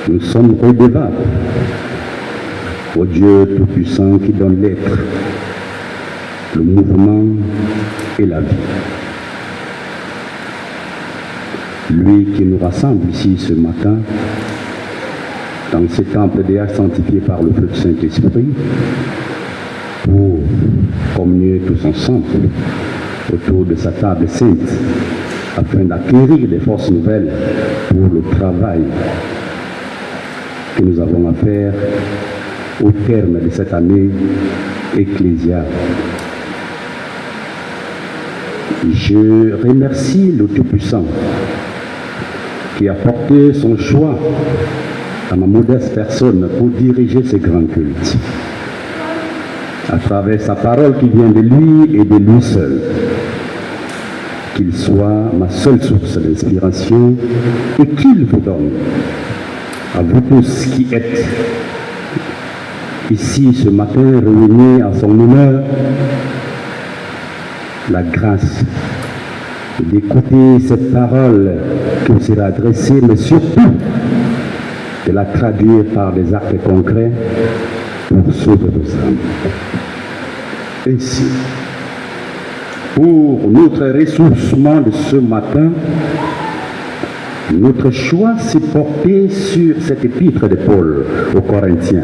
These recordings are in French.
Nous sommes redevables au Dieu Tout-Puissant qui donne l'être, le mouvement et la vie. Lui qui nous rassemble ici ce matin, dans ce temple déjà sanctifié par le feu du Saint-Esprit, pour communier tous ensemble autour de sa table sainte, afin d'acquérir des forces nouvelles pour le travail que nous avons à faire au terme de cette année ecclésiale. Je remercie le Tout-Puissant qui a porté son choix à ma modeste personne pour diriger ce grand culte, à travers sa parole qui vient de lui et de lui seul. Qu'il soit ma seule source d'inspiration et qu'il vous donne, à vous tous qui êtes ici ce matin réunis à son honneur, la grâce d'écouter cette parole qui vous sera adressée, mais surtout de la traduire par des actes concrets pour sauver vos âmes. Ainsi, pour notre ressourcement de ce matin, notre choix s'est porté sur cette épître de Paul aux Corinthiens,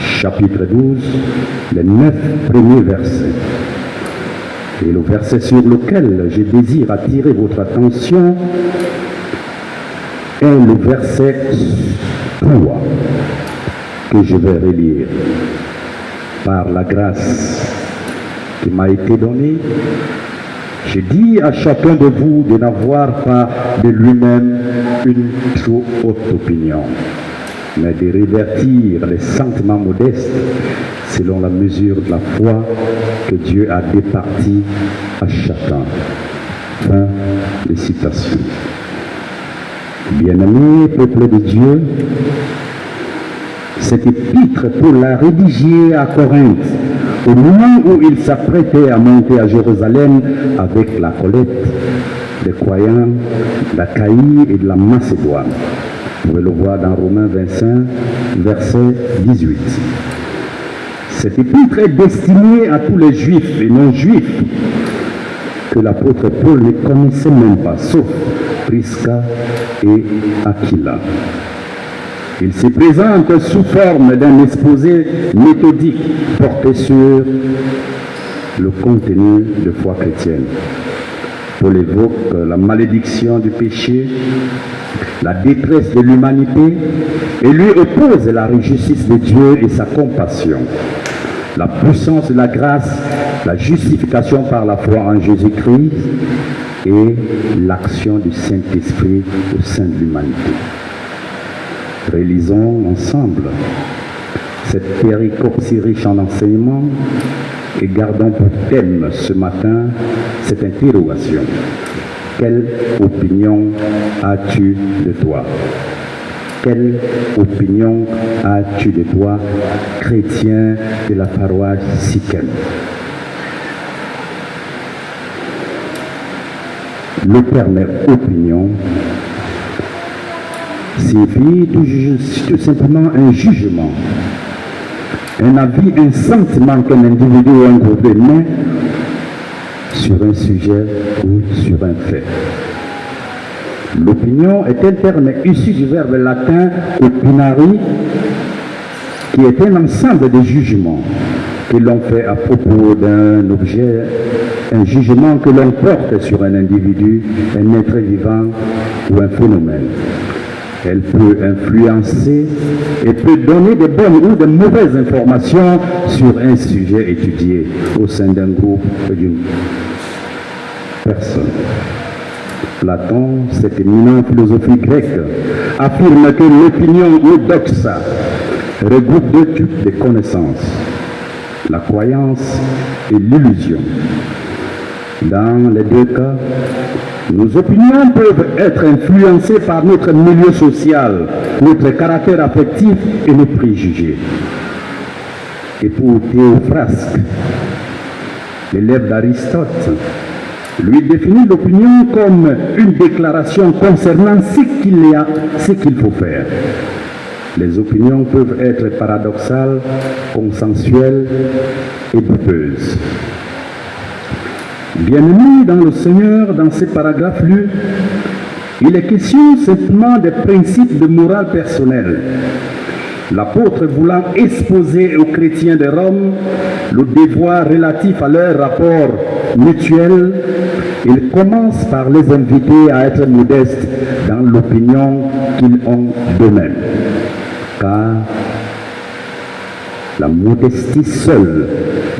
chapitre 12, les 9 premiers versets. Et le verset sur lequel je désire attirer votre attention est le verset 3 que je vais relire. Par la grâce qui m'a été donnée, je dis à chacun de vous de n'avoir pas de lui-même une trop haute opinion, mais de révertir les sentiments modestes selon la mesure de la foi que Dieu a départie à chacun. Fin de citation. Bien-aimés, peuple de Dieu, cette épître, Paul l'a rédigée à Corinthe, au moment où il s'apprêtait à monter à Jérusalem avec la collecte des croyants d'Achaïe et de la Macédoine. Vous pouvez le voir dans Romains 25, verset 18. Cette épître est destinée à tous les juifs et non-juifs que l'apôtre Paul ne connaissait même pas, sauf Prisca et Aquila. Il se présente sous forme d'un exposé méthodique porté sur le contenu de foi chrétienne. Paul évoque la malédiction du péché, la détresse de l'humanité, et lui oppose la justice de Dieu et sa compassion, la puissance de la grâce, la justification par la foi en Jésus-Christ et l'action du Saint-Esprit au sein de l'humanité. Relisons ensemble cette péricope si riche en enseignements et gardons pour thème ce matin cette interrogation. Quelle opinion as-tu de toi? Quelle opinion as-tu de toi, chrétien de la paroisse Sikem? Le terme opinion signifie tout simplement un jugement, un avis, un sentiment qu'un individu ou un groupe émet sur un sujet ou sur un fait. L'opinion est un terme issu du verbe latin opinari, qui est un ensemble de jugements que l'on fait à propos d'un objet, un jugement que l'on porte sur un individu, un être vivant ou un phénomène. Elle peut influencer et peut donner de bonnes ou de mauvaises informations sur un sujet étudié au sein d'un groupe ou d'une personne. Platon, cette éminente philosophie grecque, affirme que l'opinion ou doxa regroupe deux types de connaissances, la croyance et l'illusion. Dans les deux cas, nos opinions peuvent être influencées par notre milieu social, notre caractère affectif et nos préjugés. Et pour Théophrasque, l'élève d'Aristote, lui définit l'opinion comme une déclaration concernant ce qu'il faut faire. Les opinions peuvent être paradoxales, consensuelles et douteuses. Bien-aimés dans le Seigneur, dans ces paragraphes lus, il est question simplement des principes de morale personnelle. L'apôtre voulant exposer aux chrétiens de Rome le devoir relatif à leur rapport mutuel, il commence par les inviter à être modestes dans l'opinion qu'ils ont d'eux-mêmes. Car la modestie seule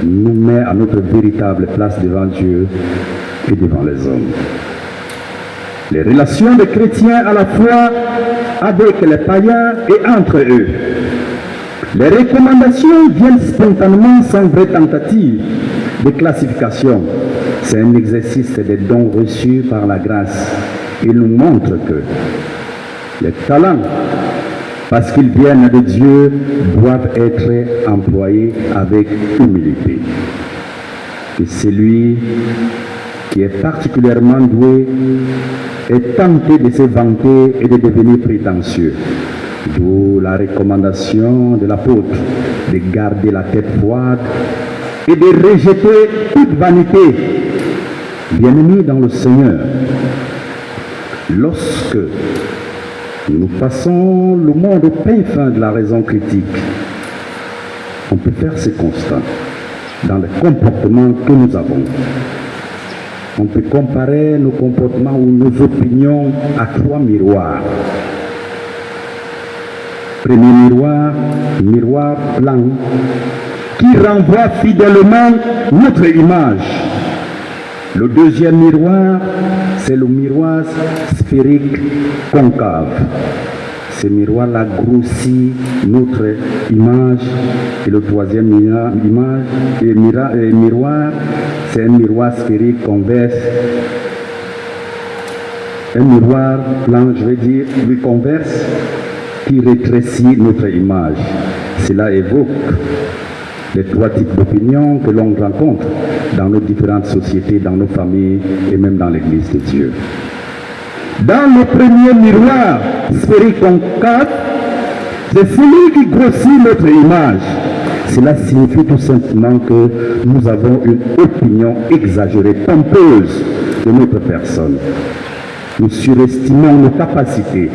nous met à notre véritable place devant Dieu et devant les hommes. Les relations des chrétiens à la fois avec les païens et entre eux. Les recommandations viennent spontanément sans vraie tentative de classification. C'est un exercice des dons reçus par la grâce. Il nous montre que les talents, parce qu'ils viennent de Dieu, doivent être employés avec humilité. Et celui qui est particulièrement doué est tenté de se vanter et de devenir prétentieux. D'où la recommandation de l'apôtre de garder la tête froide et de rejeter toute vanité. Bien-aimés dans le Seigneur, lorsque nous passons le monde au pain fin de la raison critique, on peut faire ce constat dans les comportements que nous avons. On peut comparer nos comportements ou nos opinions à trois miroirs. Premier miroir, miroir blanc, qui renvoie fidèlement notre image. Le deuxième miroir, c'est le miroir sphérique concave. Ce miroir-là grossit notre image. Et le troisième miroir, c'est un miroir sphérique convexe. Un miroir blanc, je vais dire, lui converse, qui rétrécit notre image. Cela évoque les trois types d'opinions que l'on rencontre dans nos différentes sociétés, dans nos familles et même dans l'Église de Dieu. Dans le premier miroir sphérique concave, c'est celui qui grossit notre image. Cela signifie tout simplement que nous avons une opinion exagérée, pompeuse de notre personne. nous surestimons nos capacités.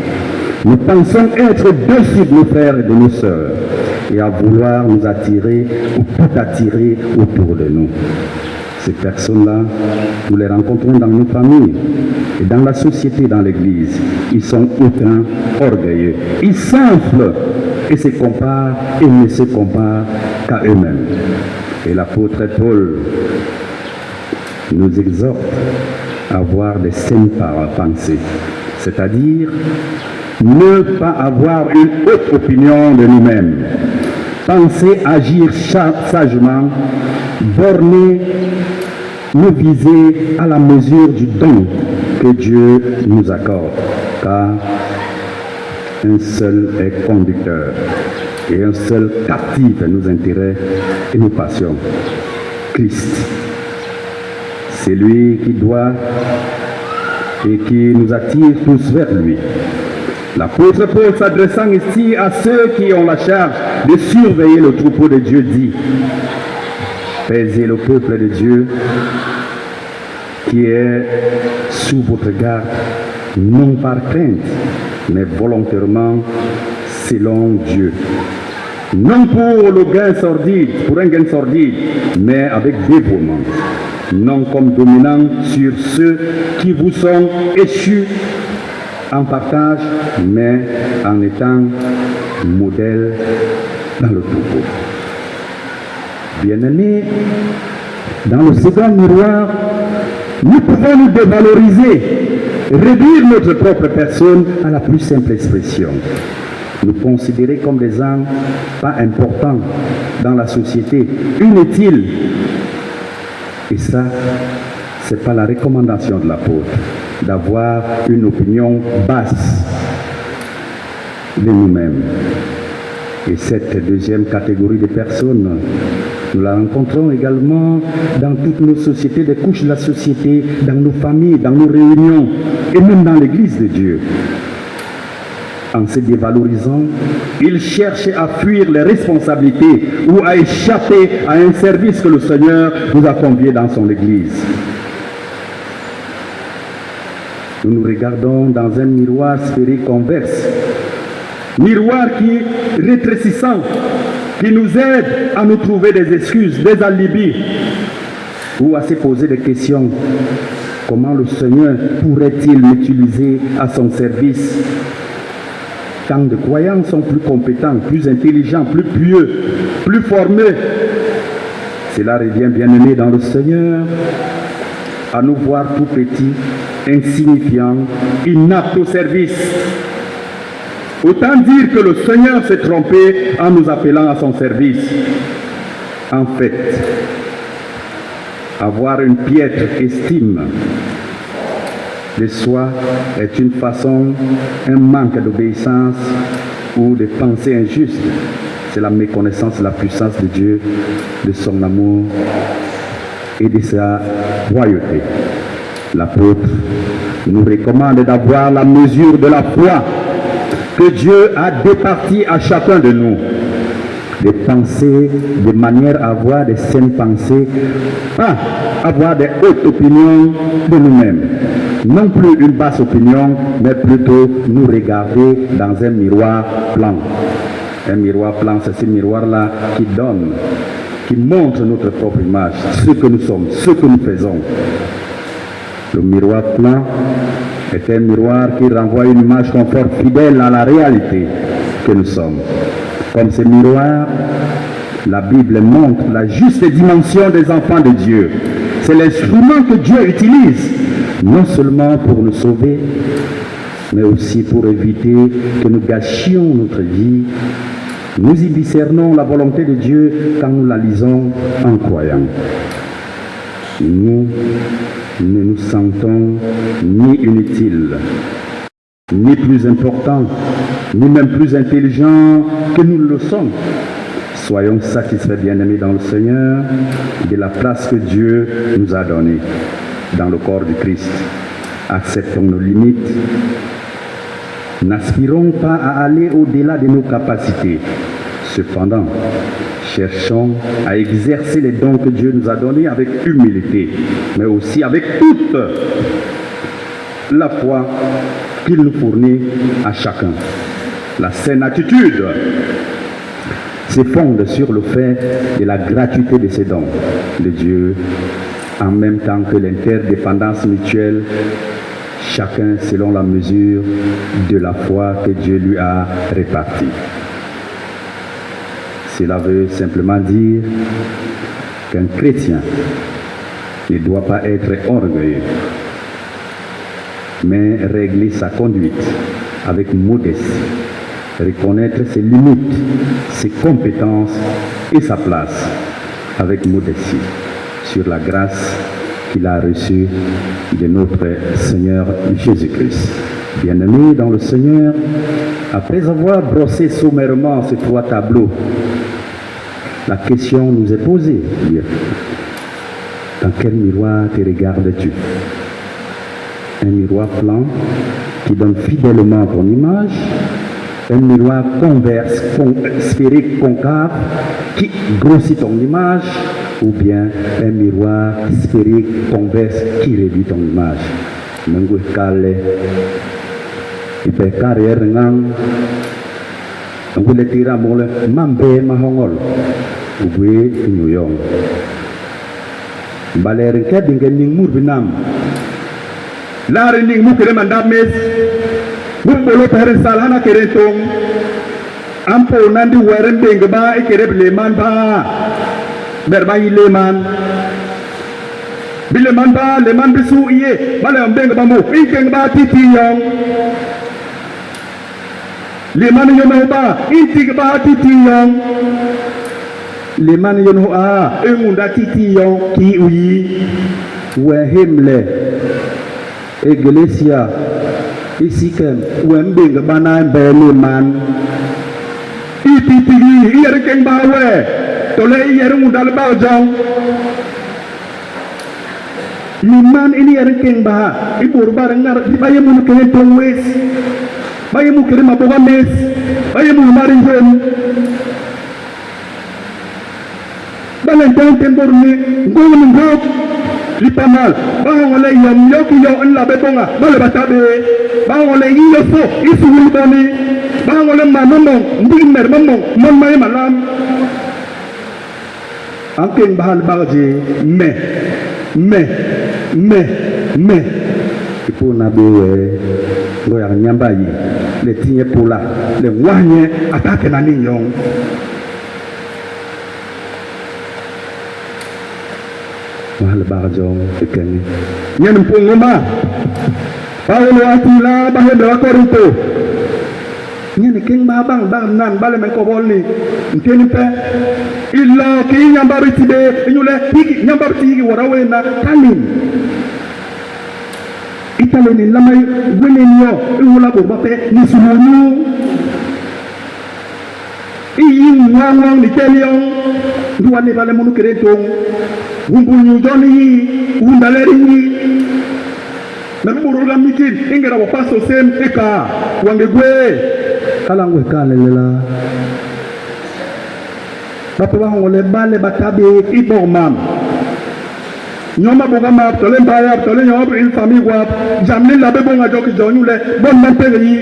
Nous pensons être au-dessus de nos frères et de nos sœurs et à vouloir nous attirer ou tout attirer autour de nous. Ces personnes-là, nous les rencontrons dans nos familles et dans la société, dans l'Église. Ils sont hautains, orgueilleux. Ils s'enflent et se comparent et ne se comparent qu'à eux-mêmes. Et l'apôtre Paul nous exhorte à avoir des saines pensées, c'est-à-dire ne pas avoir une haute opinion de nous-mêmes, penser agir sagement, borner nous viser à la mesure du don que Dieu nous accorde, car un seul est conducteur et un seul captive nos intérêts et nos passions. Christ. C'est lui qui doit et qui nous attire tous vers lui. L'apôtre Paul, s'adressant ici à ceux qui ont la charge de surveiller le troupeau de Dieu, dit: paisez le peuple de Dieu qui est sous votre garde, non par crainte, mais volontairement selon Dieu. Non pour le gain sordide, pour un gain sordide, mais avec dévouement. Non comme dominant sur ceux qui vous sont échus en partage, mais en étant modèle dans le troupeau. Bien-aimés, dans le second miroir, nous pouvons nous dévaloriser, réduire notre propre personne à la plus simple expression. Nous considérer comme des gens pas importants dans la société, inutiles. Et ça, ce n'est pas la recommandation de l'apôtre, d'avoir une opinion basse de nous-mêmes. Et cette deuxième catégorie de personnes, nous la rencontrons également dans toutes nos sociétés, des couches de la société, dans nos familles, dans nos réunions, et même dans l'Église de Dieu. En se dévalorisant, ils cherchent à fuir les responsabilités ou à échapper à un service que le Seigneur nous a convié dans son Église. Nous nous regardons dans un miroir sphérique convexe, miroir qui est rétrécissant, qui nous aide à nous trouver des excuses, des alibis, ou à se poser des questions. Comment le Seigneur pourrait-il m'utiliser à son service? Tant de croyants sont plus compétents, plus intelligents, plus pieux, plus formés. Cela revient, bien-aimés dans le Seigneur, à nous voir tout petits, insignifiants, inaptes au service. Autant dire que le Seigneur s'est trompé en nous appelant à son service. En fait, avoir une piètre estime de soi est une façon, un manque d'obéissance ou de pensée injuste. C'est la méconnaissance de la puissance de Dieu, de son amour et de sa royauté. L'apôtre nous recommande d'avoir la mesure de la foi que Dieu a départie à chacun de nous. De penser de manière à avoir des saines pensées, pas avoir des hautes opinions de nous-mêmes. Non plus une basse opinion, mais plutôt nous regarder dans un miroir blanc. Un miroir blanc, c'est ce miroir-là qui donne, qui montre notre propre image, ce que nous sommes, ce que nous faisons. Le miroir blanc est un miroir qui renvoie une image confort fidèle à la réalité que nous sommes. Comme ce miroir, la Bible montre la juste dimension des enfants de Dieu. C'est l'instrument que Dieu utilise, non seulement pour nous sauver, mais aussi pour éviter que nous gâchions notre vie. Nous y discernons la volonté de Dieu quand nous la lisons en croyant. Nous ne nous sentons ni inutiles, ni plus importants, ni même plus intelligents que nous le sommes. Soyons satisfaits, bien-aimés dans le Seigneur, de la place que Dieu nous a donnée dans le corps du Christ. Acceptons nos limites. N'aspirons pas à aller au-delà de nos capacités. Cependant, cherchons à exercer les dons que Dieu nous a donnés avec humilité, mais aussi avec toute la foi qu'il nous fournit à chacun. La saine attitude se fonde sur le fait de la gratuité de ces dons de Dieu, en même temps que l'interdépendance mutuelle, chacun selon la mesure de la foi que Dieu lui a répartie. Cela veut simplement dire qu'un chrétien ne doit pas être orgueilleux, mais régler sa conduite avec modestie, reconnaître ses limites, ses compétences et sa place avec modestie sur la grâce qu'il a reçue de notre Seigneur Jésus-Christ. Bien-aimés dans le Seigneur, après avoir brossé sommairement ces trois tableaux, la question nous est posée. Dans quel miroir te regardes-tu? Un miroir plan qui donne fidèlement ton image, un miroir converse, sphérique, concave, qui grossit ton image, ou bien un miroir sphérique, convexe, qui réduit ton image. Mengu kale, ipe carrière ngang, mengu le tira mole, mambe mahongol, ubwe nyuyong. Baler ke dingen ning mur binam. Lari ning mu kere mandam mes. Bolo pere salana kere tong. Ampo nandi weren ding ba ikere leman ba. Berbayi leman. Bileman ba leman bisu iye. Bale ambeng ba mu ikeng ba titi yong. Leman yono ba inti ba titi yong. Leman yono a engunda titi yong ki uyi. Wehimle Iglesia isiken wembing bana beleman ititigi iyerkeng bawe tole iyerung dal bajong liman ini yerkeng ba ibur barengar bayamu kene tongwes bayamu kene maboga mes bayamu marinjen balentang temborni ngomong ngop lipamal bangole yom yoki yo enla betonga bale batabe bangole yiyo fo isu boni bangole mamong ndimer mamong mamay malam angking bahal bagaji me ipu nabiwe ngoyang nyambayi le tinye pula le wanye atake na ninyong. Mahal barjong ikan nyen pungoma Paulo atila bahe do Korinto nyen king babang bang nan bale men ko bolni nteni pe illa ki nyambari tibe nyule hiki nyambari tigi warawe na kalin italeni lamay gwenenyo iwula bo bape ni sununu iyi ngwang ni telion duwane bale munu keretong Gumpunyu joni undaleri ni Nakumuru mikin ingera wapaso sem eka wangegwe kalangwe kalela Bapa wangole bale batabe ibomam Nyoma boga map tole mbaya tole nyoma il famille wap jamni labe bonga joki jonyule bon mantege yi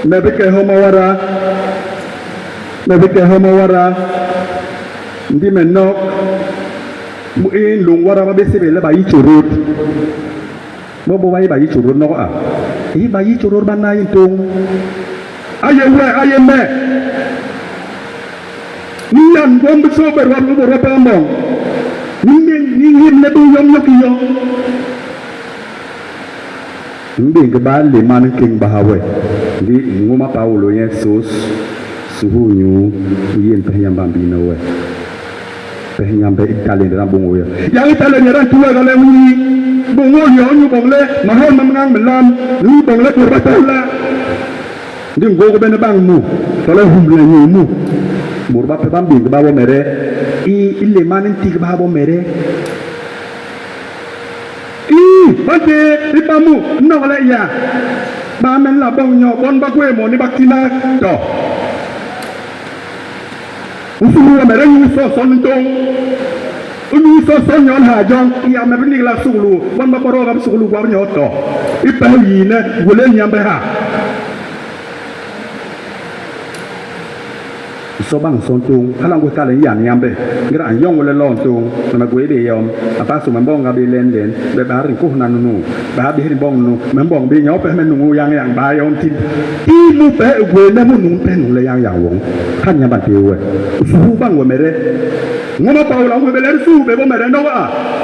Mebeke homo wara Ndi menok Muin lung wara mabese bela bayi curut. Bobo bayi curut no a. Bayi curut bana intung. Ayembe. Nian gom beso berwar lu pamong. Ning nebu yom yokiyo. Mbing kebal liman king bahawe. Di nguma Paulo Yesus suhunyu yin pehnyam bambina we. Penyambe Italian dalam bungo ya. Yang Italian yang tua kalau ni bungo yo nyu bongle mahal menang melam ni bongle berbatola. Dia go benda bang mu. Kalau humle ni mu. Burba pebambi ke bawah mere. Ile manin ti ke bawah mere. Bante ripamu no wala ya. Ba men la bong nyo bon ba kwe mo ni bakina to. Usuru mere ni so son tong Nous sommes à John, il y a même la soulou, on m'a parlé de soulou, on y a autant. Il peut y aller, vous voulez y aller. Sobang sontung, kalau gue kalian yang nyampe, gerak yang boleh lontung, sama gue dia yang apa semua bong ngabil len, bebar kuh nanu, bebar hirin bong nu, membong bi nyop menunggu yang bayar tin, imu pe gue nemu nung pe nung le yang wong, kan yang bantu gue, suhu bang gue mere, ngoma pau lang gue beler suhu bebo mere no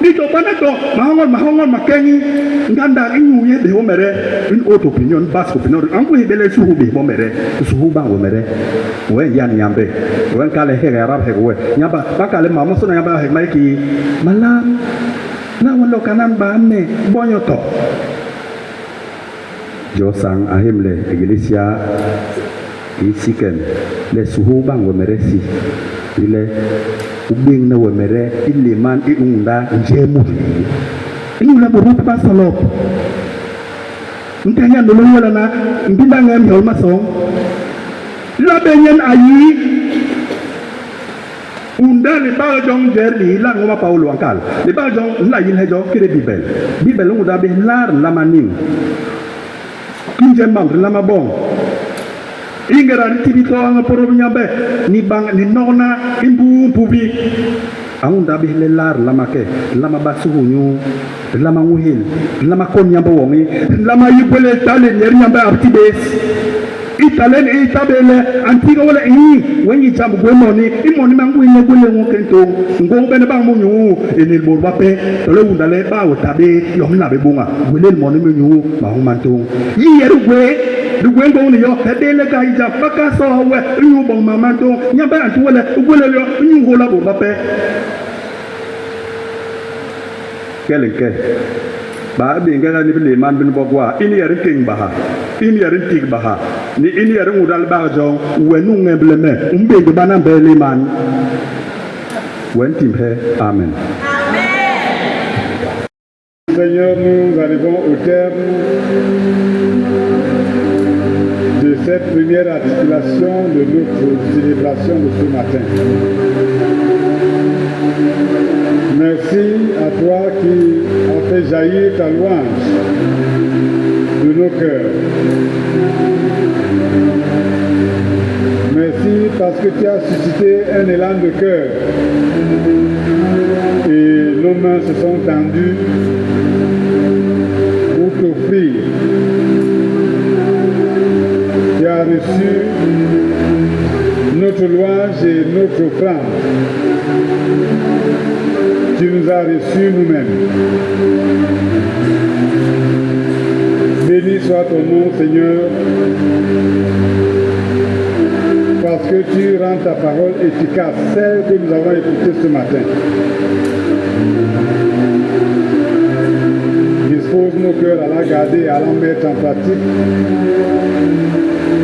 ni coba neto, mahongon makengi, nganda inu ye bebo mere, in auto opinion, bas opinion, angku beler suhu bebo mere, suhu bang gue mere, gue yang nyampe. Wen kale hege arab hege we nyaba bakale mama sona nyaba hege maiki malam na walo kanan bane bonyoto josang ahimle iglesia isiken le suhu bang we meresi ile ubing na we mere iliman iunda njemu ini ula buru pa salop ntanya dulu wala na mbinda ngem yol masong la benyen ayi unda ni ba jong jerli la ngoma paulo ankal ni ba jong la yin hejo kire bibel nguda be lar lamaning kinje mang lama bong ingera ni tibito ang poro nyambe ni bang ni nona imbu pubi angunda be lar lama ke lama basuhunyu lama nguhil lama kon nyambe wongi lama yibele tale nyeri nyambe artibes italen itabele antiga wala ini wenyi jambu gwemoni imoni mangu ine gwele ngokento ngombe bang munyu enil borba pe tole undale ba otabe yomna be bunga gwele moni munyu mahumantung yiyeru gwe dugwe ngoni yo hedele ga ija baka so we nyu bon mamanto nyambe antu wala gwele yo nyu hola borba pe keleke ba bi ngana ni bile man bin bogwa ini yarin king baha ini yarin tig baha ni ini yarin udal ba jo wenu ngebleme umbe de bana bele man wen tim he amen. Seigneur, nous arrivons au terme de cette première articulation de notre célébration de ce matin. Merci à toi qui as fait jaillir ta louange de nos cœurs. Merci parce que tu as suscité un élan de cœur et nos mains se sont tendues pour t'offrir. Tu as reçu notre louange et notre offrande. Tu nous as reçus nous-mêmes. Béni soit ton nom, Seigneur, parce que tu rends ta parole efficace, celle que nous avons écoutée ce matin. Dispose nos cœurs à la garder et à la mettre en pratique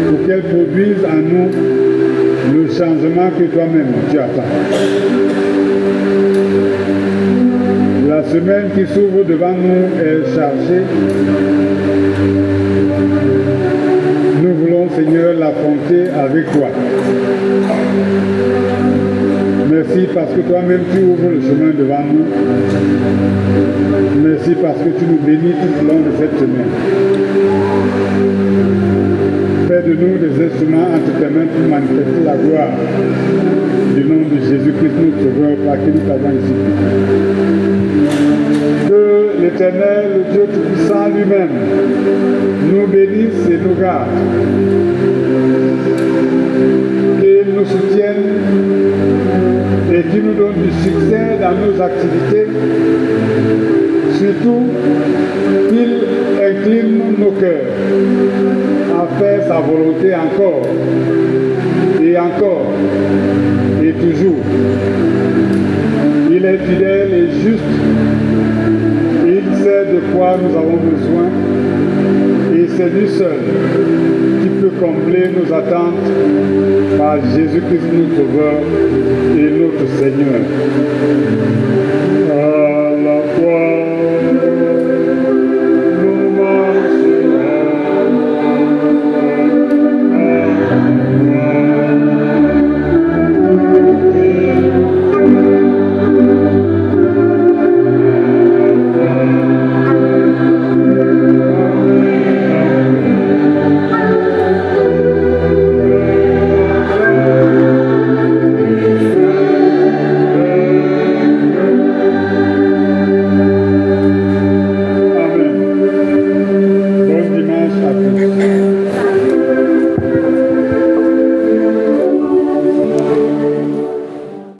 pour qu'elle produise en nous le changement que toi-même tu attends. La semaine qui s'ouvre devant nous est chargée. Nous voulons, Seigneur, l'affronter avec toi. Merci parce que toi-même tu ouvres le chemin devant nous. Merci parce que tu nous bénis tout au long de cette semaine. Fais de nous des instruments entre tes mains pour manifester la gloire du nom de Jésus-Christ, notre Sauveur, par qui nous t'avons ici. Que l'Éternel, le Dieu Tout-Puissant lui-même, nous bénisse et nous garde. Qu'il nous soutienne et qu'il nous donne du succès dans nos activités. Surtout, qu'il incline nos cœurs à faire sa volonté encore et toujours. Il est fidèle et juste. Il sait de quoi nous avons besoin et c'est lui seul qui peut combler nos attentes par Jésus-Christ notre Sauveur et notre Seigneur.